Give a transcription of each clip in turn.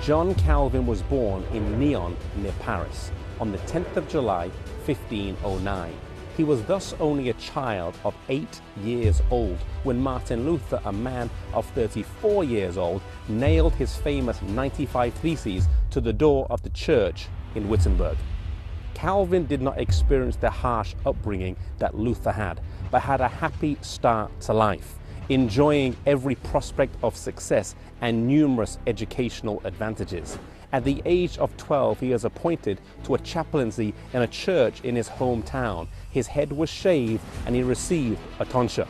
John Calvin was born in Nyon near Paris on the 10th of July, 1509. He was thus only a child of 8 years old when Martin Luther, a man of 34 years old, nailed his famous 95 Theses to the door of the church in Wittenberg. Calvin did not experience the harsh upbringing that Luther had, but had a happy start to life, enjoying every prospect of success and numerous educational advantages. At the age of 12, he was appointed to a chaplaincy in a church in his hometown. His head was shaved and he received a tonsure.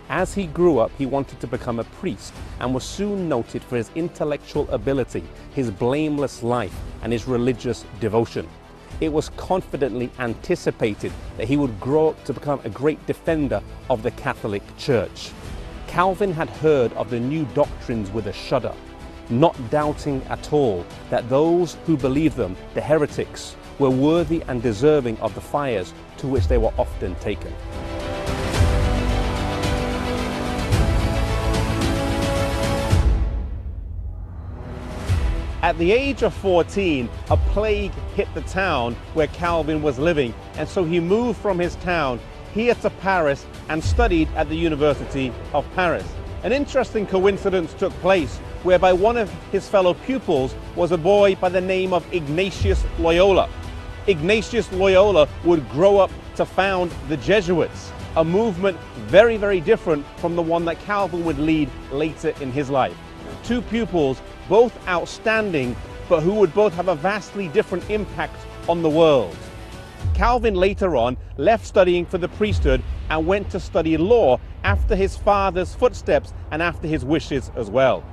As he grew up, he wanted to become a priest and was soon noted for his intellectual ability, his blameless life, and his religious devotion. It was confidently anticipated that he would grow up to become a great defender of the Catholic Church. Calvin had heard of the new doctrines with a shudder, not doubting at all that those who believed them, the heretics, were worthy and deserving of the fires to which they were often taken. At the age of 14, a plague hit the town where Calvin was living, and so he moved from his town here to Paris and studied at the University of Paris. An interesting coincidence took place whereby one of his fellow pupils was a boy by the name of Ignatius Loyola. Ignatius Loyola would grow up to found the Jesuits, a movement very, very different from the one that Calvin would lead later in his life. Two pupils, both outstanding, but who would both have a vastly different impact on the world. Calvin later on left studying for the priesthood and went to study law after his father's footsteps and after his wishes as well.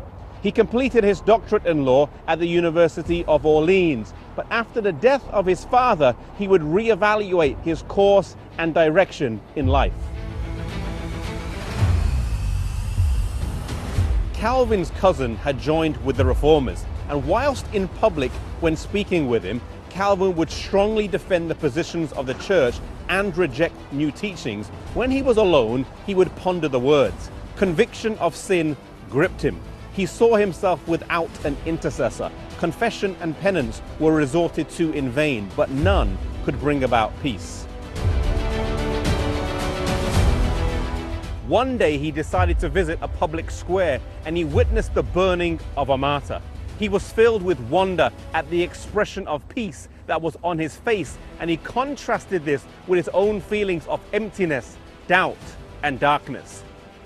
He completed his doctorate in law at the University of Orleans, but after the death of his father, he would reevaluate his course and direction in life. Calvin's cousin had joined with the Reformers, and whilst in public when speaking with him, Calvin would strongly defend the positions of the church and reject new teachings. When he was alone, he would ponder the words. Conviction of sin gripped him. He saw himself without an intercessor. Confession and penance were resorted to in vain, but none could bring about peace. One day he decided to visit a public square and he witnessed the burning of a martyr. He was filled with wonder at the expression of peace that was on his face, and he contrasted this with his own feelings of emptiness, doubt, and darkness.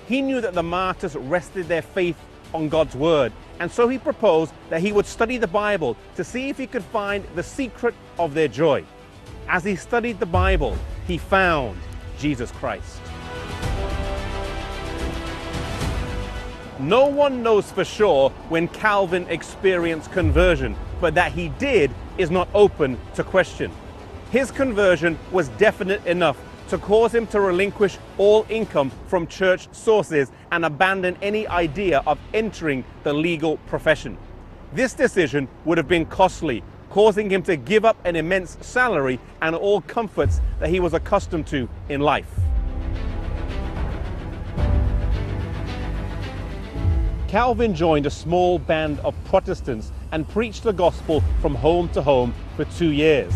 He knew that the martyrs rested their faith on God's word, and so he proposed that he would study the Bible to see if he could find the secret of their joy. As he studied the Bible, he found Jesus Christ. No one knows for sure when Calvin experienced conversion, but that he did is not open to question. His conversion was definite enough to cause him to relinquish all income from church sources and abandon any idea of entering the legal profession. This decision would have been costly, causing him to give up an immense salary and all comforts that he was accustomed to in life. Calvin joined a small band of Protestants and preached the gospel from home to home for 2 years.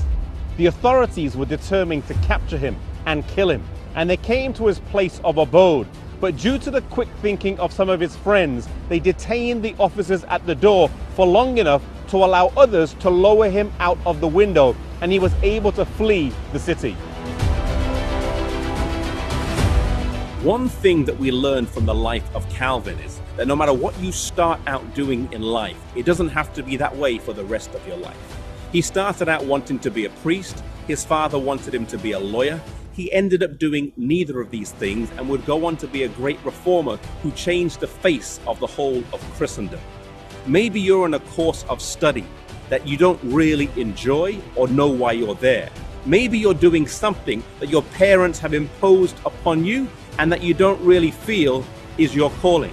The authorities were determined to capture him and kill him, and they came to his place of abode. But due to the quick thinking of some of his friends, they detained the officers at the door for long enough to allow others to lower him out of the window, and he was able to flee the city. One thing that we learned from the life of Calvin is that no matter what you start out doing in life, it doesn't have to be that way for the rest of your life. He started out wanting to be a priest. His father wanted him to be a lawyer. He ended up doing neither of these things and would go on to be a great reformer who changed the face of the whole of Christendom. Maybe you're on a course of study that you don't really enjoy or know why you're there. Maybe you're doing something that your parents have imposed upon you and that you don't really feel is your calling.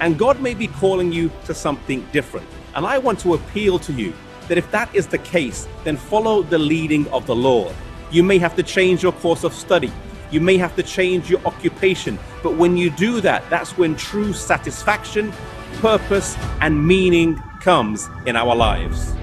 And God may be calling you to something different. And I want to appeal to you that if that is the case, then follow the leading of the Lord. You may have to change your course of study. You may have to change your occupation. But when you do that, that's when true satisfaction, purpose, and meaning comes in our lives.